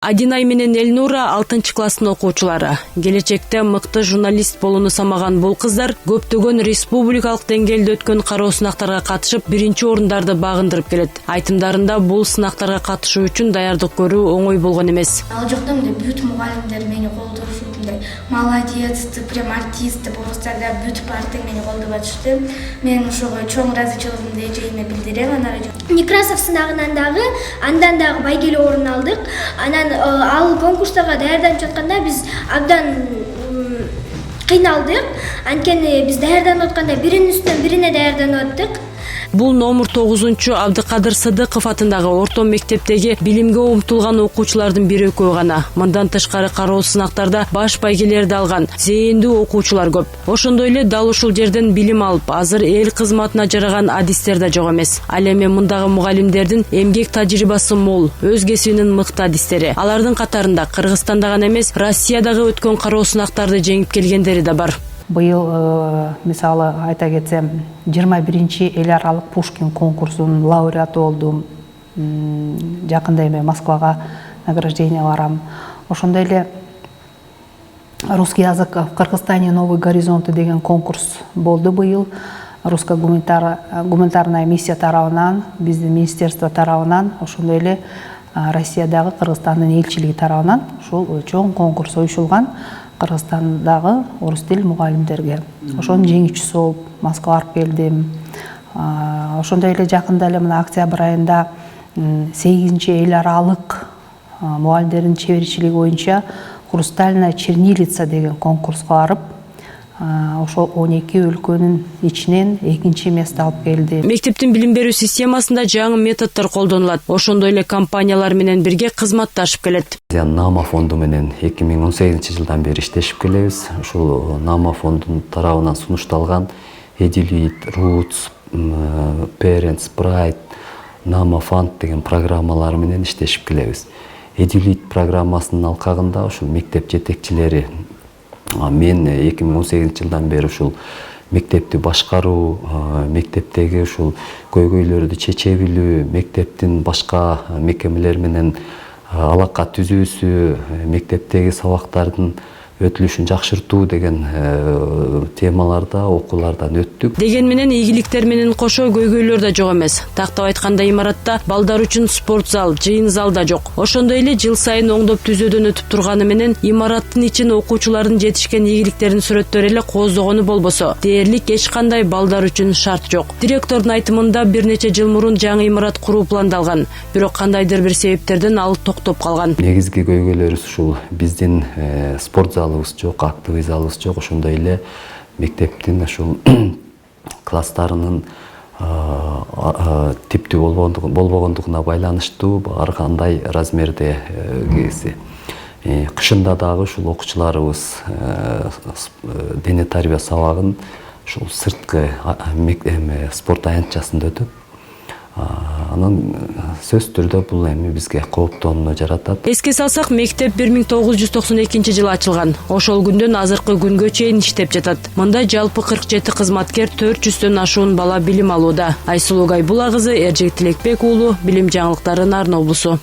Адинай менен Элнура 6-класстын окуучулары. Келечекте мыкты журналист болууну самаган бул кыздар көптөгөн республикалык деңгээлде өткөн кароо сынактарга катышып, биринчи орундарды багындырып келет. Айтымдарында бул сынактарга катышуу үчүн даярдык көрүү оңой болгон эмес. Ал жокто бүт мугалимдер мени колдошуп, молодец, ты прям артист, болбосо бүт парты мени колдоп атышты. Мен ошого чоң ыраазычылыгымды эжеиме билдирем. Некрасов сынагынан андан дагы байгеле орун алдык. Ал конкурстарга даярданып жатканда биз абдан кыйналдык. Анткени биз даярданып атканда биринин үстүнөн бирине даярданып аттык. Бул номер 9-чу Абдыкадыр Сыдыков атындагы орто мектептеги билимге умтулган окуучулардын бир экөө гана. Мындан тышкары кароо сынактарда баш байгелерди алган зээндүү окуучулар көп. Ошондой эле дал ушул жерден билим алып, азыр эл кызматына жараган адистер да жок эмес. Ал эми мындагы мугалимдердин эмгек тажрыйбасы мол, өз кесибинин мыкты адистери. Алардын катарында Кыргызстанда гана эмес, Россиядагы өткөн кароо сынактарды жеңип келгендери да бар. Быйыл, мисалы, айта кетсем, 21-чи эл аралык Пушкин конкурсунун лауреаты болдум. Жакында эми Москвага награждение барам. Ошондой эле русский язык в Кыргызстане новый горизонты деген конкурс болду быйыл. Русско-гуманитарная миссия тарабынан, биздин министерство тарабынан, ошондой эле Россиядагы Кыргызстандын элчилиги тарабынан ушул чоң конкурс уюшулган. Кыргызстандагы орус тил мугалимдерге. Ошонун жеңүүчүсү болуп Москвага барып келдим. Ошондой эле жакында эле мына октябрь айында 8-чи эл аралык мугалимдердин чеберчилиги боюнча хрустальная чернилица деген конкурска барып, ошол 12 өлкөнүн ичинен 2-чи место алып келди. Мектептин билим берүү системасында жаңы методдор колдонулат. Ошондой эле компаниялар менен бирге кызматташып келет. Нама фонду менен 2018-жылдан бери иштешип келебиз. Ушул Нама фондунун тарабынан сунушталган Edulead, Roots, Parents, Pride, Nama Fund деген программалар менен иштешип келебиз. Edulead программасынын алкагында ушул мектеп жетекчилери, мен 2018-жылдан бери ушул мектепти башкаруу, мектептеги ушул көйгөйлөрдү чече билүү, мектептин башка мекемелер менен алака түзүүсү, мектептеги сабактардын өтүлүшүн жакшыртуу деген темаларда окуулардан өттүк. Деген менен ийгиликтер менен кошо көйгөйлөр да жок эмес. Тактап айтканда имаратта балдар үчүн спорт зал, жыйын зал да жок. Ошондой эле жыл сайын оңдоп түзөөдөн өтүп турганы менен имараттын ичин окуучулардын жетишкен ийгиликтерин сүрөттөрү эле кооздогону болбосо, дээрлик эч кандай балдар үчүн шарт жок. Директордун айтымында бир нече жыл мурун жаңы имарат куруу пландалган, бирок кандайдыр бир себептерден ал токтоп калган. Негизги көйгөйлөрүбүз ушул биздин спорт залыбыз жок, актовый залыбыз жок. Ошондой эле мектептин ушул класстарынын типтүү болбогондугуна байланыштуу ар кандай размерде кээси. Кышында дагы ушул окуучуларыбыз дене тарбия сабагын ушул сырткы спорт аянтчасында өтөп, анан сөзсүз түрдө бул эми бизге кооптонууну жаратат. Эске салсак, мектеп 1992-жылы ачылган. Ошол күндөн азыркы күнгө чейин иштеп жатат. Мында жалпы 47 кызматкер 400төн ашуун бала билим алууда. Айсулуу Гайбула кызы, Эржек Тилекбек уулу, билим жаңылыктары Нарын облусу.